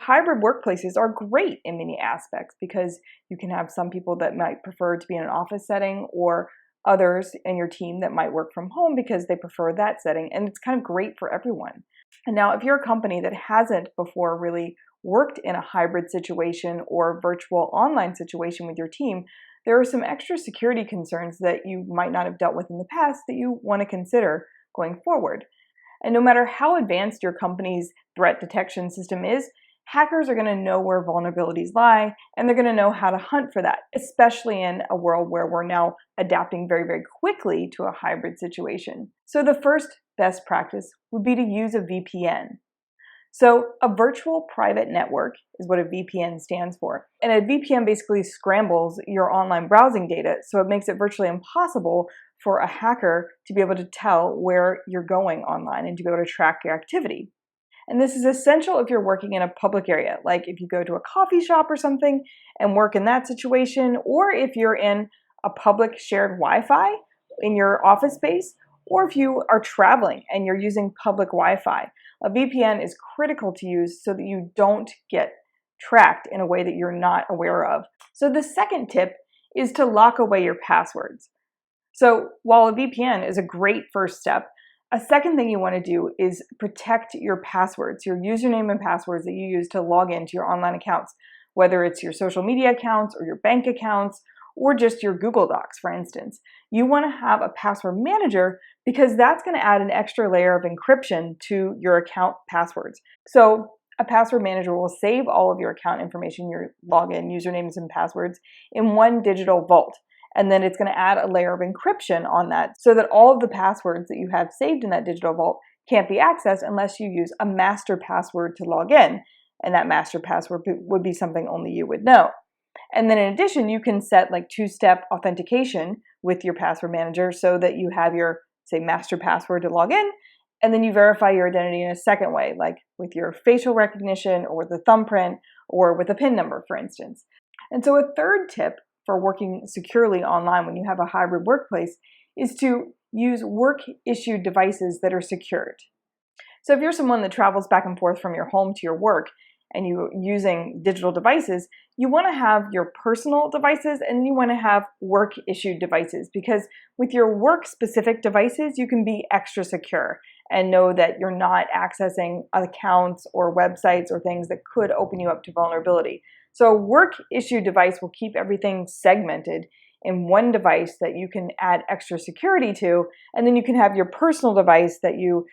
hybrid workplaces are great in many aspects because you can have some people that might prefer to be in an office setting, or others in your team that might work from home because they prefer that setting, and it's kind of great for everyone. And now, if you're a company that hasn't before really worked in a hybrid situation or virtual online situation with your team, there are some extra security concerns that you might not have dealt with in the past that you want to consider going forward. And no matter how advanced your company's threat detection system is, hackers are going to know where vulnerabilities lie, and they're going to know how to hunt for that, especially in a world where we're now adapting very, very quickly to a hybrid situation. So the first best practice would be to use a VPN. So a virtual private network is what a VPN stands for. And a VPN basically scrambles your online browsing data, so it makes it virtually impossible for a hacker to be able to tell where you're going online and to be able to track your activity. And this is essential if you're working in a public area, like if you go to a coffee shop or something and work in that situation, or if you're in a public shared Wi-Fi in your office space, or if you are traveling and you're using public Wi-Fi. A VPN is critical to use so that you don't get tracked in a way that you're not aware of. So the second tip is to lock away your passwords. So while a VPN is a great first step, a second thing you want to do is protect your passwords, your username and passwords that you use to log into your online accounts, whether it's your social media accounts or your bank accounts or just your Google Docs, for instance. You want to have a password manager because that's going to add an extra layer of encryption to your account passwords. So a password manager will save all of your account information, your login, usernames, and passwords in one digital vault. And then it's going to add a layer of encryption on that so that all of the passwords that you have saved in that digital vault can't be accessed unless you use a master password to log in. And that master password would be something only you would know. And then in addition, you can set like two-step authentication with your password manager so that you have your, say, master password to log in, and then you verify your identity in a second way, like with your facial recognition or with a thumbprint or with a PIN number, for instance. And so a third tip for working securely online when you have a hybrid workplace is to use work-issued devices that are secured. So if you're someone that travels back and forth from your home to your work and you're using digital devices, you want to have your personal devices and you want to have work-issued devices, because with your work-specific devices, you can be extra secure and know that you're not accessing accounts or websites or things that could open you up to vulnerability. So a work-issued device will keep everything segmented in one device that you can add extra security to, and then you can have your personal device that you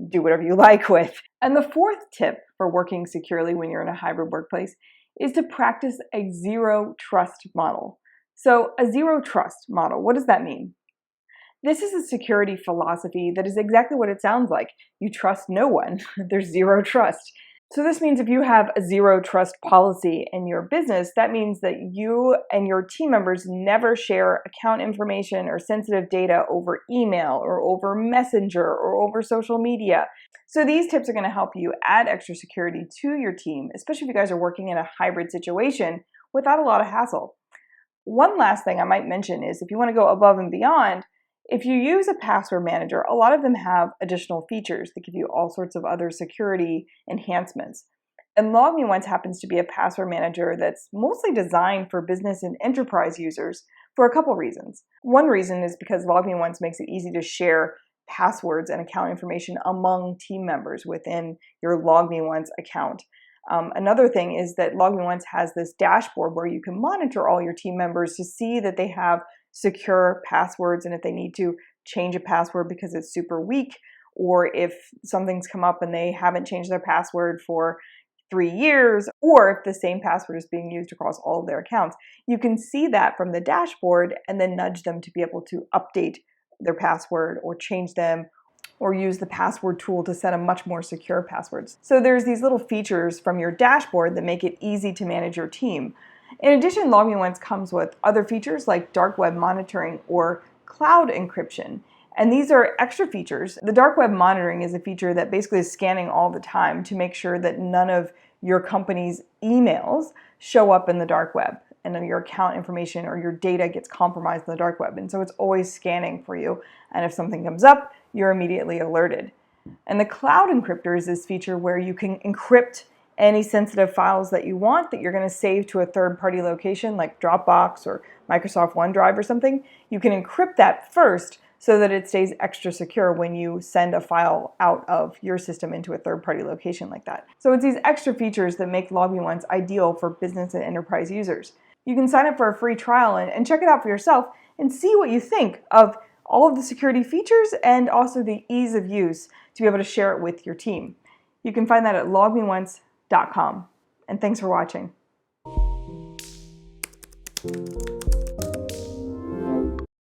do whatever you like with. And the fourth tip for working securely when you're in a hybrid workplace is to practice a zero trust model. So a zero trust model, what does that mean? This is a security philosophy that is exactly what it sounds like. You trust no one. There's zero trust. So this means if you have a zero trust policy in your business, that means that you and your team members never share account information or sensitive data over email or over Messenger or over social media. So these tips are going to help you add extra security to your team, especially if you guys are working in a hybrid situation without a lot of hassle. One last thing I might mention is if you want to go above and beyond, if you use a password manager, a lot of them have additional features that give you all sorts of other security enhancements. And LogMeOnce happens to be a password manager that's mostly designed for business and enterprise users for a couple reasons. One reason is because LogMeOnce makes it easy to share passwords and account information among team members within your LogMeOnce account. Another thing is that LogMeOnce has this dashboard where you can monitor all your team members to see that they have secure passwords, and if they need to change a password because it's super weak, or if something's come up and they haven't changed their password for 3 years, or if the same password is being used across all of their accounts, you can see that from the dashboard and then nudge them to be able to update their password or change them or use the password tool to set a much more secure passwords. So there's these little features from your dashboard that make it easy to manage your team. In addition, LogMeOnce comes with other features like dark web monitoring or cloud encryption. And these are extra features. The dark web monitoring is a feature that basically is scanning all the time to make sure that none of your company's emails show up in the dark web and then your account information or your data gets compromised in the dark web. And so it's always scanning for you. And if something comes up, you're immediately alerted. And the cloud encryptor is this feature where you can encrypt Any sensitive files that you want that you're going to save to a third-party location like Dropbox or Microsoft OneDrive or something, you can encrypt that first so that it stays extra secure when you send a file out of your system into a third-party location like that. So it's these extra features that make LogMeOnce ideal for business and enterprise users. You can sign up for a free trial and check it out for yourself and see what you think of all of the security features and also the ease of use to be able to share it with your team. You can find that at logmeonce.com. And thanks for watching.